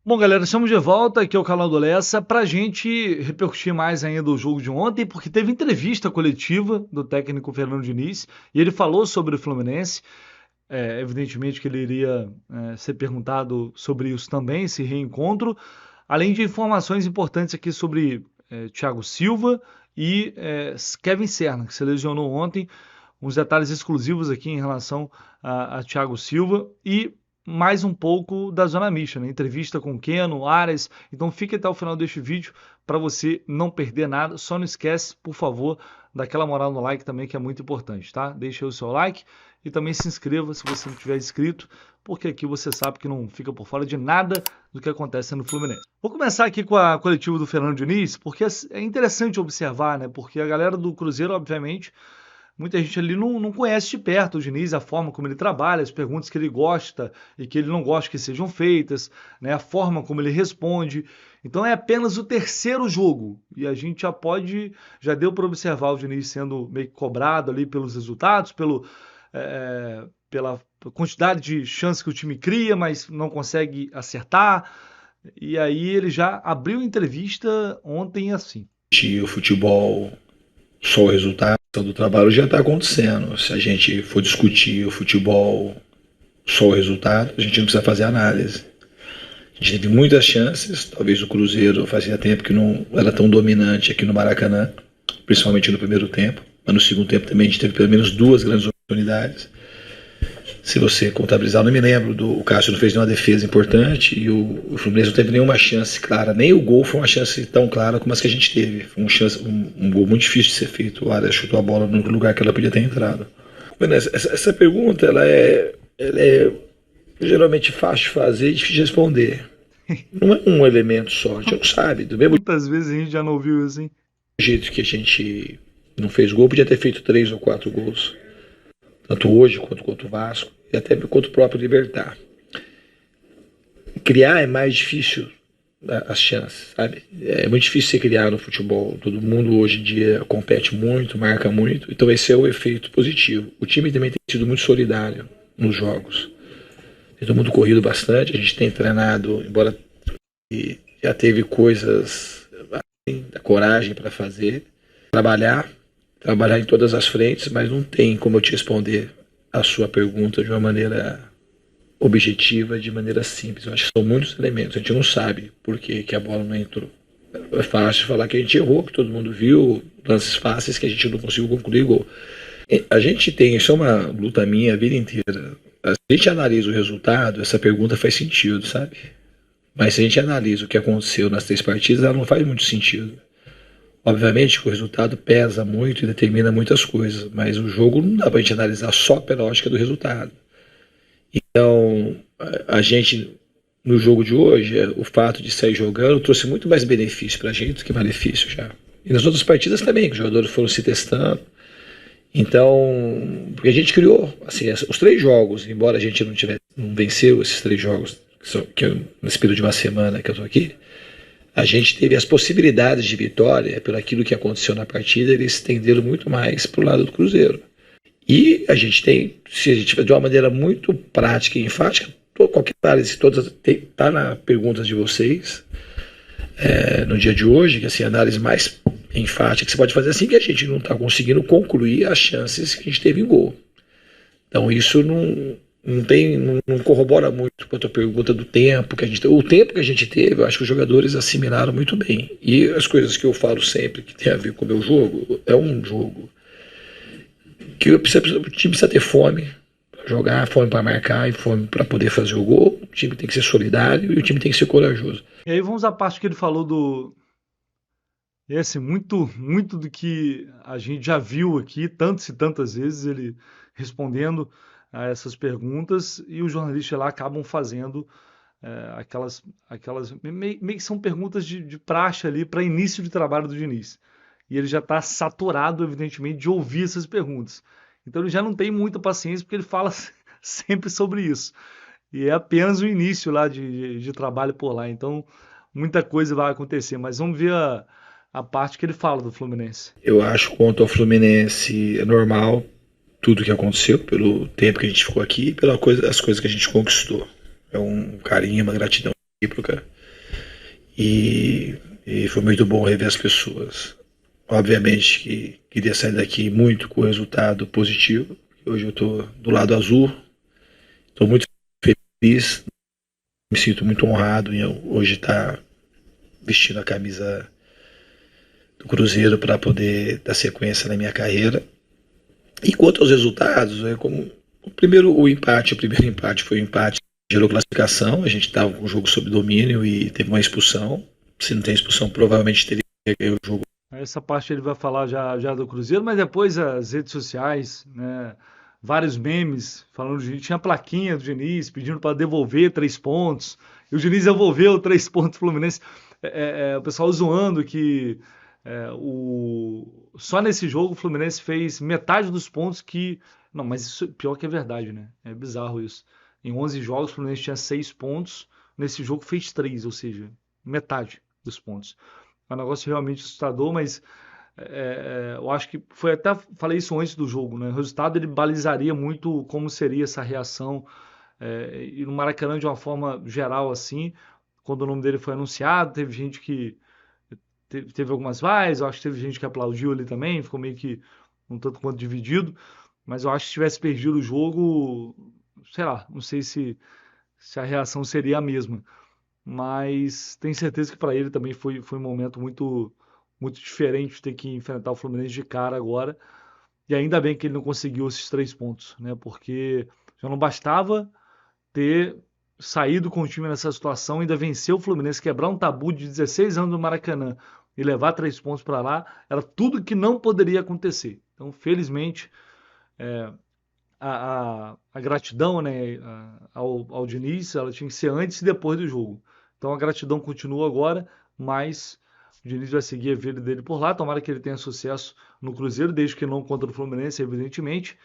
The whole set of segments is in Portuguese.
Bom, galera, estamos de volta aqui ao canal do Lessa para a gente repercutir mais ainda o jogo de ontem, porque teve entrevista coletiva do técnico Fernando Diniz e ele falou sobre o Fluminense. Evidentemente que ele iria ser perguntado sobre isso também, esse reencontro, além de informações importantes aqui sobre Thiago Silva e Kevin Serna, que se lesionou ontem. Uns detalhes exclusivos aqui em relação a Thiago Silva e mais um pouco da Zona Mista, né? Entrevista com Keno, Aras. Então fique até o final deste vídeo para você não perder nada. Só não esquece, por favor, daquela moral no like também, que é muito importante, tá? Deixa aí o seu like e também se inscreva se você não tiver inscrito, porque aqui você sabe que não fica por fora de nada do que acontece no Fluminense. Vou começar aqui com a coletiva do Fernando Diniz, porque é interessante observar, né? Porque a galera do Cruzeiro, obviamente, muita gente ali não conhece de perto o Diniz, a forma como ele trabalha, as perguntas que ele gosta e que ele não gosta que sejam feitas, né, a forma como ele responde. Então é apenas o terceiro jogo e a gente já deu para observar o Diniz sendo meio que cobrado ali pelos resultados, pela quantidade de chances que o time cria, mas não consegue acertar. E aí ele já abriu a entrevista ontem assim. O futebol, só o resultado do trabalho já está acontecendo. Se a gente for discutir o futebol, só o resultado, a gente não precisa fazer análise. A gente teve muitas chances, talvez o Cruzeiro fazia tempo que não era tão dominante aqui no Maracanã, principalmente no primeiro tempo, mas no segundo tempo também a gente teve pelo menos duas grandes oportunidades. Se você contabilizar, eu não me lembro, o Cássio não fez nenhuma defesa importante e o Fluminense não teve nenhuma chance clara, nem o gol foi uma chance tão clara como as que a gente teve. Foi um gol muito difícil de ser feito, o Aras chutou a bola no lugar que ela podia ter entrado. Essa pergunta ela é geralmente fácil de fazer e difícil de responder. Não é um elemento só, a gente não sabe. Do mesmo Quantas vezes a gente já não ouviu isso, hein? jeito que a gente não fez gol, podia ter feito 3 ou 4 gols. Tanto hoje quanto contra o Vasco e até contra o próprio Libertad. Criar é mais difícil as chances, sabe? É muito difícil você criar no futebol. Todo mundo hoje em dia compete muito, marca muito, então esse é o efeito positivo. O time também tem sido muito solidário nos jogos. Tem todo mundo corrido bastante, a gente tem treinado, embora já teve coisas assim, da coragem para fazer, trabalhar em todas as frentes, mas não tem como eu te responder a sua pergunta de uma maneira objetiva, de maneira simples. Eu acho que são muitos elementos, a gente não sabe por que a bola não entrou. É fácil falar que a gente errou, que todo mundo viu, lances fáceis que a gente não conseguiu concluir gol. A gente tem, isso é uma luta minha a vida inteira. Se a gente analisa o resultado, essa pergunta faz sentido, sabe? Mas se a gente analisa o que aconteceu nas 3 partidas, ela não faz muito sentido. Obviamente que o resultado pesa muito e determina muitas coisas, mas o jogo não dá pra gente analisar só pela ótica do resultado. Então, a gente, no jogo de hoje, o fato de sair jogando trouxe muito mais benefício pra gente do que malefício já. E nas outras partidas também, que os jogadores foram se testando. Então, porque a gente criou, assim, os 3 jogos, embora a gente não venceu esses 3 jogos, nesse período de uma semana que eu tô aqui, a gente teve as possibilidades de vitória, pelo aquilo que aconteceu na partida, eles estenderam muito mais para o lado do Cruzeiro. E a gente tem, se a gente tiver de uma maneira muito prática e enfática, qualquer análise, todas está na perguntas de vocês, no dia de hoje, que assim, a análise mais enfática que você pode fazer assim, que a gente não está conseguindo concluir as chances que a gente teve em gol. Então isso não corrobora muito com a tua pergunta do tempo que a gente teve. O tempo que a gente teve, eu acho que os jogadores assimilaram muito bem. E as coisas que eu falo sempre que tem a ver com o meu jogo, é um jogo que o time precisa ter fome para jogar, fome para marcar e fome para poder fazer o gol. O time tem que ser solidário e o time tem que ser corajoso. E aí vamos à parte que ele falou do... E assim, muito do que a gente já viu aqui, tantas e tantas vezes, ele respondendo a essas perguntas e os jornalistas lá acabam fazendo aquelas meio que são perguntas de praxe ali para início de trabalho do Diniz. E ele já está saturado, evidentemente, de ouvir essas perguntas. Então ele já não tem muita paciência porque ele fala sempre sobre isso. E é apenas o início lá de trabalho por lá. Então muita coisa vai acontecer. Mas vamos ver a parte que ele fala do Fluminense. Eu acho que quanto ao Fluminense é normal tudo que aconteceu, pelo tempo que a gente ficou aqui e pelas coisas que a gente conquistou. É um carinho, uma gratidão recíproca. e foi muito bom rever as pessoas. Obviamente que queria sair daqui muito com o resultado positivo. Hoje eu estou do lado azul, estou muito feliz, me sinto muito honrado em hoje estar vestindo a camisa do Cruzeiro para poder dar sequência na minha carreira. E quanto aos resultados, como o primeiro empate foi um empate, gerou classificação, a gente estava com o jogo sob domínio e teve uma expulsão. Se não tem expulsão, provavelmente teria ganho o jogo. Essa parte ele vai falar já do Cruzeiro, mas depois as redes sociais, né, vários memes falando de tinha a plaquinha do Diniz pedindo para devolver 3 pontos, e o Diniz devolveu 3 pontos Fluminense. O pessoal zoando que só nesse jogo o Fluminense fez metade dos pontos que. Não, mas isso pior que é verdade, né? É bizarro isso. Em 11 jogos o Fluminense tinha 6 pontos, nesse jogo fez 3, ou seja, metade dos pontos. É um negócio realmente assustador, mas eu acho que foi até falei isso antes do jogo, né? O resultado ele balizaria muito como seria essa reação e no Maracanã de uma forma geral assim, quando o nome dele foi anunciado, teve gente que teve algumas vaias, eu acho que teve gente que aplaudiu ali também, ficou meio que um tanto quanto dividido, mas eu acho que se tivesse perdido o jogo, sei lá, não sei se a reação seria a mesma. Mas tenho certeza que para ele também foi um momento muito, muito diferente ter que enfrentar o Fluminense de cara agora. E ainda bem que ele não conseguiu esses 3 pontos, né? Porque já não bastava ter saído com o time nessa situação, ainda vencer o Fluminense, quebrar um tabu de 16 anos no Maracanã e levar 3 pontos para lá, era tudo que não poderia acontecer. Então, felizmente, a gratidão, né, ao Diniz, ela tinha que ser antes e depois do jogo. Então a gratidão continua agora, mas o Diniz vai seguir a vida dele por lá. Tomara que ele tenha sucesso no Cruzeiro, desde que não contra o Fluminense, evidentemente.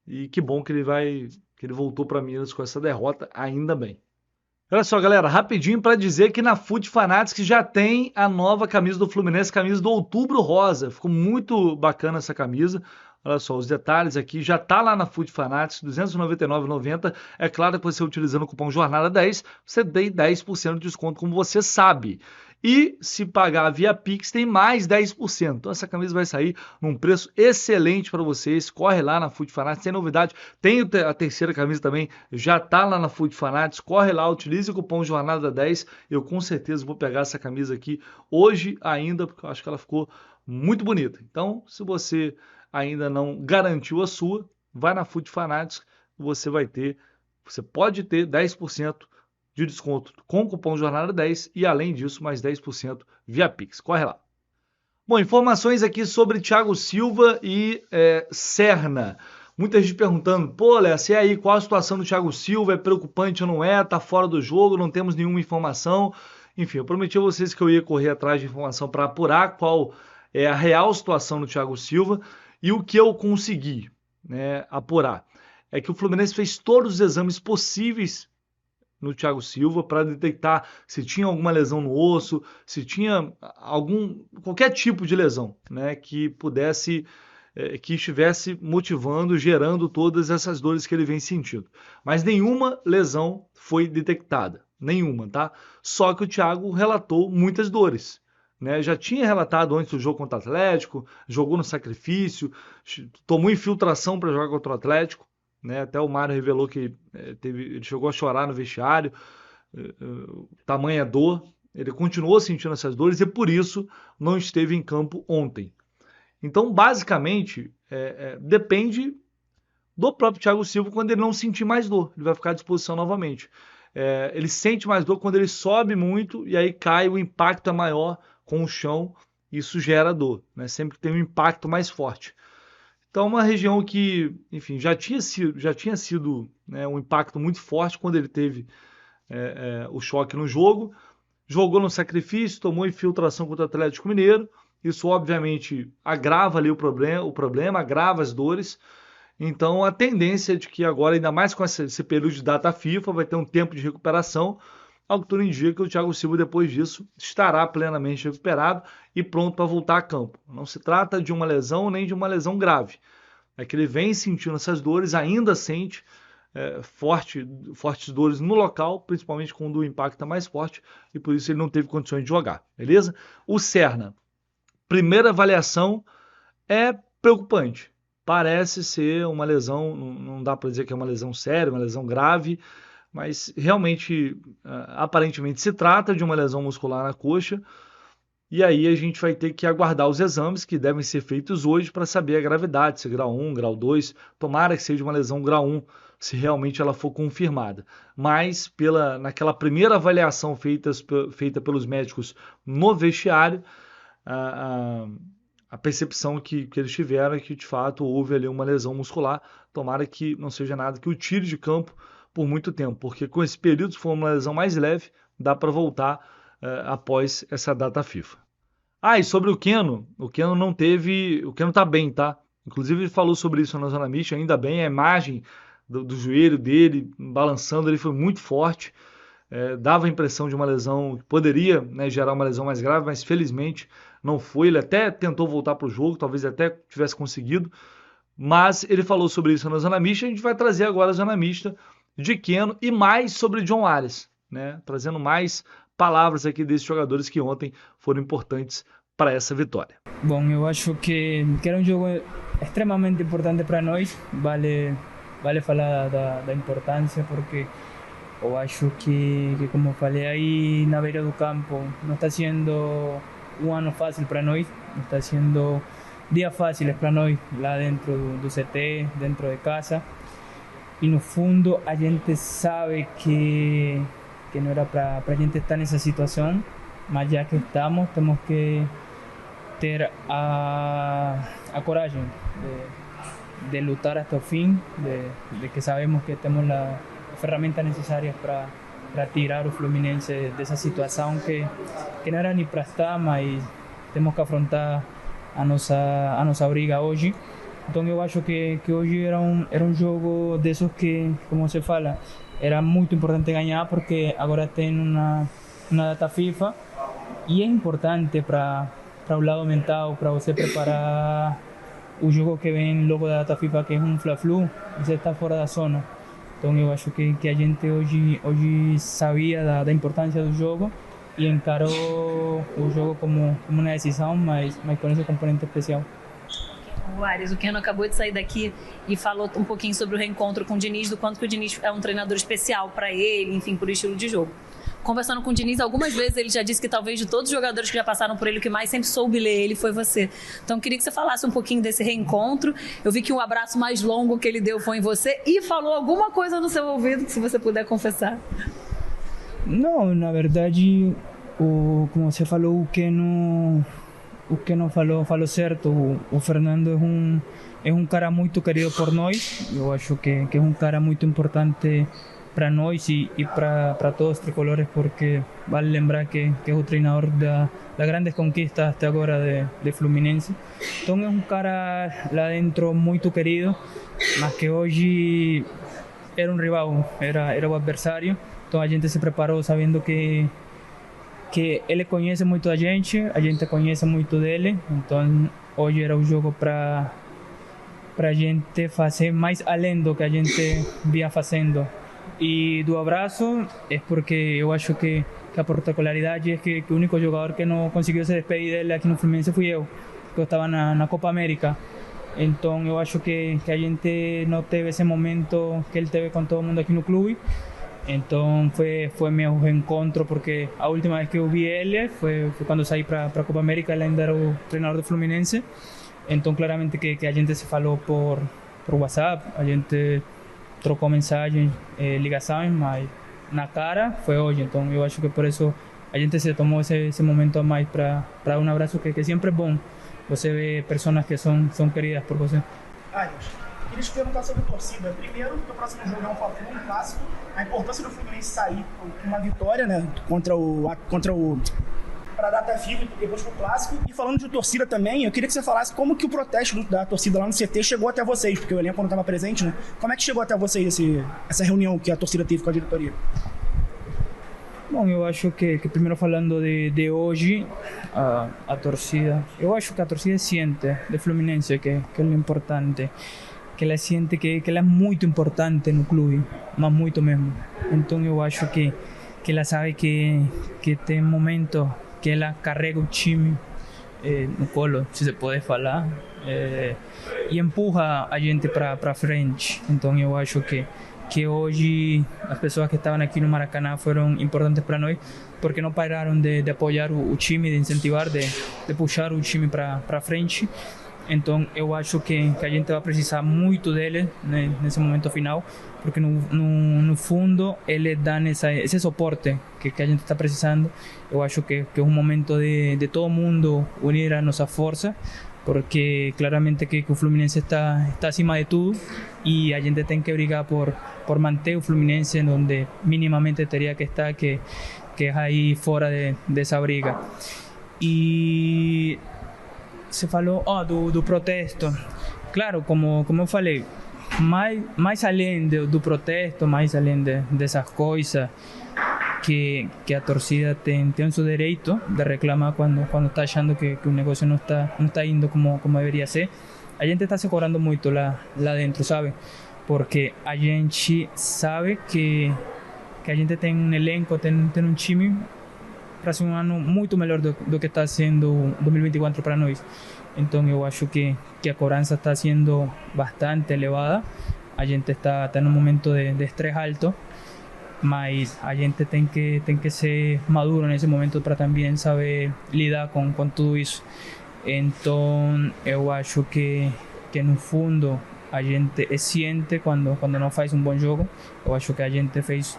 E que bom que ele voltou para Minas com essa derrota, ainda bem. Olha só, galera, rapidinho para dizer que na Foot Fanatics já tem a nova camisa do Fluminense, camisa do Outubro Rosa. Ficou muito bacana essa camisa. Olha só, os detalhes aqui, já tá lá na Food Fanatics, R$ 299,90. É claro que você utilizando o cupom Jornada 10, você tem 10% de desconto, como você sabe. E se pagar via Pix, tem mais 10%. Então essa camisa vai sair num preço excelente para vocês. Corre lá na Food Fanatics, tem novidade. Tem a terceira camisa também, já tá lá na Food Fanatics. Corre lá, utilize o cupom Jornada 10. Eu com certeza vou pegar essa camisa aqui hoje ainda, porque eu acho que ela ficou muito bonita. Então, se você ainda não garantiu a sua, vai na Food Fanatics, você pode ter 10% de desconto com o cupom Jornada 10 e além disso mais 10% via Pix. Corre lá. Bom, informações aqui sobre Thiago Silva e Serna. Muita gente perguntando, pô, Léo, e aí, qual a situação do Thiago Silva? É preocupante ou não é? Tá fora do jogo, não temos nenhuma informação. Enfim, eu prometi a vocês que eu ia correr atrás de informação para apurar qual é a real situação do Thiago Silva. E o que eu consegui, né, apurar é que o Fluminense fez todos os exames possíveis no Thiago Silva para detectar se tinha alguma lesão no osso, se tinha qualquer tipo de lesão, né, que que estivesse motivando, gerando todas essas dores que ele vem sentindo. Mas nenhuma lesão foi detectada, nenhuma, tá? Só que o Thiago relatou muitas dores. Né, já tinha relatado antes do jogo contra o Atlético, jogou no sacrifício, tomou infiltração para jogar contra o Atlético, né, até o Mário revelou que ele chegou a chorar no vestiário, tamanha dor, ele continuou sentindo essas dores e por isso não esteve em campo ontem. Então, basicamente, depende do próprio Thiago Silva quando ele não sentir mais dor, ele vai ficar à disposição novamente. Ele sente mais dor quando ele sobe muito e aí cai, o impacto é maior com o chão, isso gera dor, né? Sempre tem um impacto mais forte. Então, uma região que, enfim, já tinha sido né, um impacto muito forte quando ele teve o choque no jogo, jogou no sacrifício, tomou infiltração contra o Atlético Mineiro, isso obviamente agrava ali o problema, agrava as dores. Então, a tendência é de que agora, ainda mais com esse período de data FIFA, vai ter um tempo de recuperação, ao que tudo indica que o Thiago Silva, depois disso, estará plenamente recuperado e pronto para voltar a campo. Não se trata de uma lesão nem de uma lesão grave. É que ele vem sentindo essas dores, ainda sente, fortes dores no local, principalmente quando o impacto está mais forte, e por isso ele não teve condições de jogar, beleza? O Serna, primeira avaliação, é preocupante. Parece ser uma lesão, não dá para dizer que é uma lesão séria, uma lesão grave, mas realmente, aparentemente se trata de uma lesão muscular na coxa, e aí a gente vai ter que aguardar os exames que devem ser feitos hoje para saber a gravidade, se é grau 1, grau 2, tomara que seja uma lesão grau 1, se realmente ela for confirmada. Mas naquela primeira avaliação feita pelos médicos no vestiário, a percepção que eles tiveram é que de fato houve ali uma lesão muscular. Tomara que não seja nada que o tire de campo por muito tempo, porque com esse período, se for uma lesão mais leve, dá para voltar após essa data FIFA. E sobre o Keno não teve, o Keno tá bem, tá? Inclusive ele falou sobre isso na zona mista, ainda bem, a imagem do joelho dele balançando, ele foi muito forte, dava a impressão de uma lesão que poderia, né, gerar uma lesão mais grave, mas felizmente não foi. Ele até tentou voltar para o jogo, talvez até tivesse conseguido, mas ele falou sobre isso na zona mista. A gente vai trazer agora a zona mista de Keno e mais sobre John Arias, né, trazendo mais palavras aqui desses jogadores que ontem foram importantes para essa vitória. Bom, eu acho que era um jogo extremamente importante para nós. Vale falar da importância, porque eu acho que como falei aí na beira do campo, não está sendo um ano fácil para nós, não está sendo dias fáceis para nós lá dentro do CT, dentro de casa. E no fundo a gente sabe que não era para a gente estar nessa situação, mas já que estamos, temos que ter a coragem de lutar até o fim, de que sabemos que temos as ferramentas necessárias para tirar o Fluminense dessa situação que não era nem para estar, mas temos que afrontar a nossa briga hoje. Então eu acho que hoje era um jogo desses que, como você fala, era muito importante ganhar, porque agora tem uma data FIFA e é importante para o lado mental, para você preparar o jogo que vem logo da data FIFA, que é um Fla-Flu, você está fora da zona. Então eu acho que a gente hoje sabia da importância do jogo e encarou o jogo como uma decisão, mas com esse componente especial. O Arias, o Keno acabou de sair daqui e falou um pouquinho sobre o reencontro com o Diniz, do quanto que o Diniz é um treinador especial para ele, enfim, por estilo de jogo. Conversando com o Diniz algumas vezes, ele já disse que talvez de todos os jogadores que já passaram por ele, o que mais sempre soube ler ele foi você. Então, queria que você falasse um pouquinho desse reencontro. Eu vi que o abraço mais longo que ele deu foi em você e falou alguma coisa no seu ouvido, que se você puder confessar. Não, na verdade, como você falou, o Keno falou certo. O Fernando é um cara muito querido por nós. Eu acho que é um cara muito importante para nós e para todos os tricolores, porque vale lembrar que é o treinador das grandes conquistas até agora de Fluminense. Então é um cara lá dentro muito querido, mas que hoje era um rival, era o adversário. Então a gente se preparou sabendo que ele conhece muito a gente conhece muito dele. Então hoje era um jogo para a gente fazer mais além do que a gente vinha fazendo. E do abraço é porque eu acho que a particularidade é que o único jogador que não conseguiu se despedir dele aqui no Fluminense fui eu, que eu estava na Copa América. Então eu acho que a gente não teve esse momento que ele teve com todo mundo aqui no clube. Então foi meu reencontro, porque a última vez que eu vi ele foi quando saí para a Copa América. Ele ainda era o treinador do Fluminense. Então claramente que a gente se falou por WhatsApp, a gente trocou mensagens, ligações, mas na cara foi hoje. Então eu acho que por isso a gente se tomou esse momento a mais para dar um abraço, que sempre é bom você ver pessoas que são queridas por você. Queria te perguntar sobre a torcida. Primeiro, o próximo jogo é um clássico. A importância do Fluminense sair com uma vitória, né, contra o para a data FIFA e depois pro clássico. E falando de torcida também, eu queria que você falasse como que o protesto da torcida lá no CT chegou até vocês, porque o elenco não estava presente, né? Como é que chegou até vocês essa reunião que a torcida teve com a diretoria? Bom, eu acho que primeiro falando de hoje, a torcida, eu acho que a torcida sente de Fluminense, que é o importante. ela sente que ela é muito importante no clube, mas muito mesmo. Então eu acho que ela sabe que tem momentos que ela carrega o time no colo, se se pode falar, e empurra a gente para frente. Então eu acho que hoje as pessoas que estavam aqui no Maracanã foram importantes para nós, porque não pararam de apoiar o time, de incentivar, de puxar o time para frente. Então eu acho que a gente vai precisar muito dele, né, nesse momento final, porque no fundo eles dão esse suporte que a gente está precisando. Eu acho que é um momento de todo mundo unir a nossa força, porque claramente que o Fluminense está acima de tudo e a gente tem que brigar por manter o Fluminense onde minimamente teria que estar, que é aí fora dessa briga. E se falou do protesto. Claro, como eu falei, mais além do protesto, mais além dessas coisas que a torcida tem o seu direito de reclamar quando está achando que o negócio não está indo como deveria ser, a gente está se cobrando muito lá dentro, sabe? Porque a gente sabe que a gente tem um elenco, tem um time para ser um ano muito melhor do que está sendo 2024 para nós. Então eu acho que a cobrança está sendo bastante elevada. A gente está em um momento de estresse alto, mas a gente tem que ser maduro nesse momento para também saber lidar com tudo isso. Então eu acho que no fundo a gente sente quando não faz um bom jogo. Eu acho que a gente fez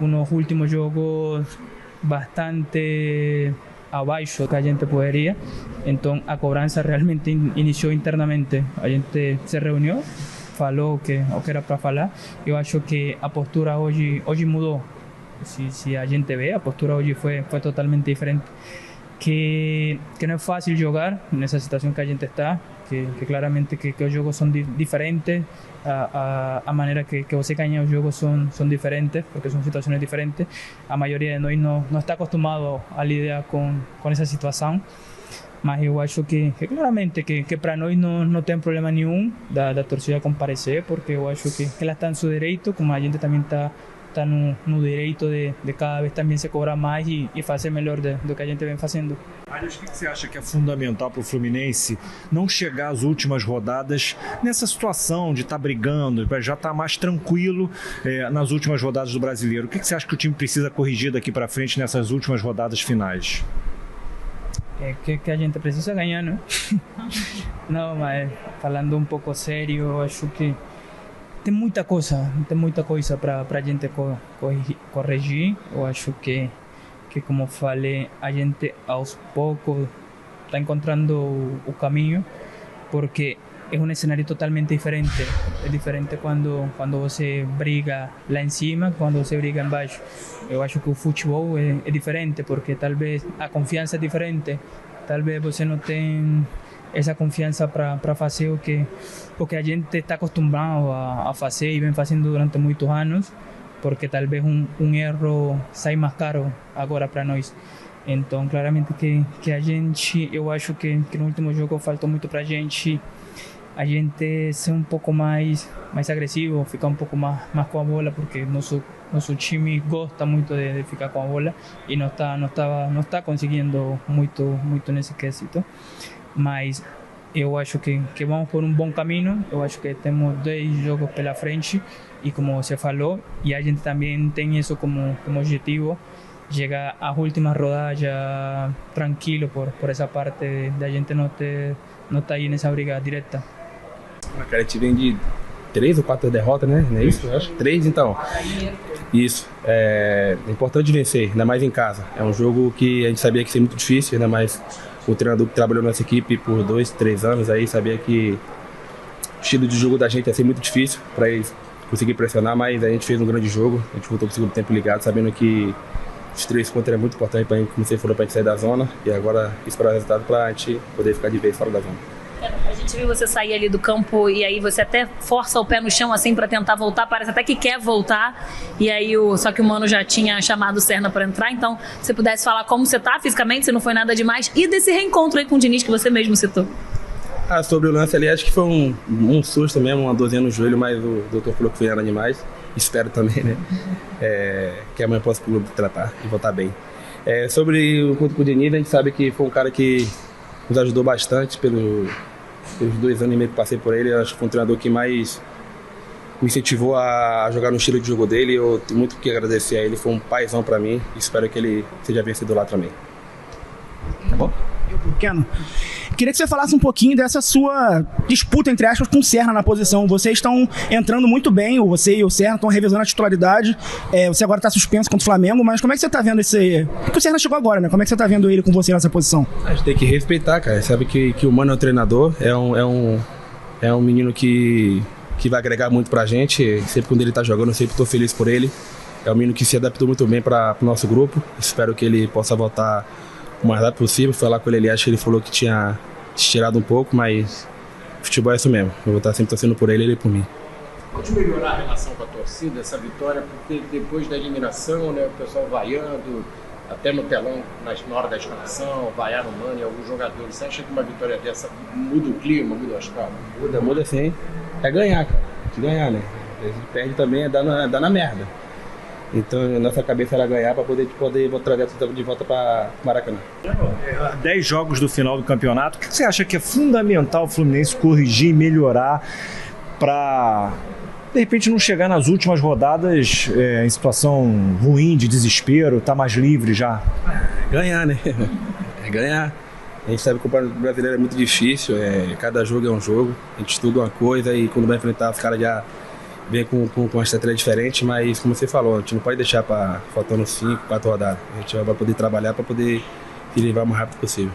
uns últimos jogos bastante abaixo do que a gente poderia. Então a cobrança realmente iniciou internamente. A gente se reuniu, falou o que era para falar. Eu acho que a postura hoje mudou. Se a gente vê, a postura hoje foi totalmente diferente. Que não é fácil jogar nessa situação que a gente está, que claramente que os jogos são diferentes, a maneira que você ganha os jogos são diferentes, porque são situações diferentes. A maioria de nós não está acostumado a lidar com essa situação, mas eu acho que claramente que para nós não tem problema nenhum da torcida comparecer, porque eu acho que ela está em seu direito, como a gente também está no direito de cada vez também se cobrar mais e fazer melhor do que a gente vem fazendo. Arias, o que você acha que é fundamental para o Fluminense não chegar às últimas rodadas nessa situação de estar brigando, já estar mais tranquilo nas últimas rodadas do Brasileiro? O que você acha que o time precisa corrigir daqui para frente nessas últimas rodadas finais? Que a gente precisa ganhar, não? Não, mas falando um pouco sério, eu acho que tem muita coisa para a gente corrigir. Eu acho que como falei, a gente aos poucos está encontrando o caminho, porque é um cenário totalmente diferente. É diferente quando você briga lá em cima, quando você briga embaixo. Eu acho que o futebol é diferente, porque talvez a confiança é diferente. Talvez você não tem essa confiança para fazer o que a gente está acostumado a fazer e vem fazendo durante muitos anos, porque talvez um erro sai mais caro agora para nós. Então, claramente que a gente, eu acho que no último jogo faltou muito para a gente ser um pouco mais agressivo, ficar um pouco mais com a bola, porque nosso time gosta muito de ficar com a bola e não está conseguindo muito nesse quesito. Mas eu acho que vamos por um bom caminho. Eu acho que temos 2 jogos pela frente e, como você falou, e a gente também tem isso como objetivo, chegar às últimas rodadas já tranquilo por essa parte da gente não estar aí nessa briga direta. Cara, a gente vem de 3 ou 4 derrotas, né? Não é isso? Eu acho 3, então. Isso. É importante vencer, ainda mais em casa. É um jogo que a gente sabia que ia ser muito difícil, ainda mais o treinador que trabalhou nessa equipe por 2, 3 anos aí sabia que o estilo de jogo da gente ia ser muito difícil para eles conseguir pressionar, mas a gente fez um grande jogo. A gente voltou para o segundo tempo ligado, sabendo que os 3 pontos eram muito importantes para a gente, como você falou, para a gente sair da zona, e agora esperar o resultado para a gente poder ficar de vez fora da zona. A gente viu você sair ali do campo e aí você até força o pé no chão assim para tentar voltar, parece até que quer voltar, e aí só que o Mano já tinha chamado o Serna para entrar. Então, se você pudesse falar como você tá fisicamente, se não foi nada demais, e desse reencontro aí com o Diniz que você mesmo citou. Sobre o lance ali, acho que foi um susto mesmo, uma dorzinha no joelho, mas o doutor falou que foi nada demais. Espero também, né? Que amanhã possa pro clube tratar e voltar bem. Sobre o encontro com o Diniz, a gente sabe que foi um cara que nos ajudou bastante pelos 2 anos e meio que passei por ele. Eu acho que foi um treinador que mais me incentivou a jogar no estilo de jogo dele. Eu tenho muito que agradecer a ele, foi um paizão para mim. Espero que ele seja vencido lá também. Tá bom? Keno, queria que você falasse um pouquinho dessa sua disputa, entre aspas, com o Serna na posição. Vocês estão entrando muito bem, você e o Serna estão revezando a titularidade. Você agora está suspenso contra o Flamengo, mas como é que você está vendo esse... Porque o Serna chegou agora, né? Como é que você está vendo ele com você nessa posição? A gente tem que respeitar, cara. Sabe que o Mano é o treinador, é um menino que vai agregar muito pra gente. Sempre quando ele tá jogando, eu sempre tô feliz por ele. É um menino que se adaptou muito bem para o nosso grupo. Espero que ele possa voltar o mais rápido possível. Falar com ele, acho que ele falou que tinha estirado um pouco, mas futebol é isso mesmo. Eu vou estar sempre torcendo por ele e ele por mim. Pode melhorar a relação com a torcida, essa vitória, porque depois da eliminação, né, o pessoal vaiando, até no telão, na hora da escalação, vaiaram o Mano e alguns jogadores. Você acha que uma vitória dessa muda o clima, muda o astral? Muda sim. É ganhar, cara. De ganhar, né? A gente perde também, é dar na merda. Então, nossa cabeça era ganhar para poder trazer tudo de volta para Maracanã. 10 jogos do final do campeonato. O que você acha que é fundamental o Fluminense corrigir e melhorar para, de repente, não chegar nas últimas rodadas em situação ruim, de desespero, tá mais livre já? Ganhar, né? É ganhar. A gente sabe que o Campeonato Brasileiro é muito difícil, cada jogo é um jogo. A gente estuda uma coisa e quando vai enfrentar os caras já vem com uma estratégia diferente, mas como você falou, a gente não pode deixar faltando 5, 4 rodadas. A gente vai poder trabalhar para poder se livrar o mais rápido possível.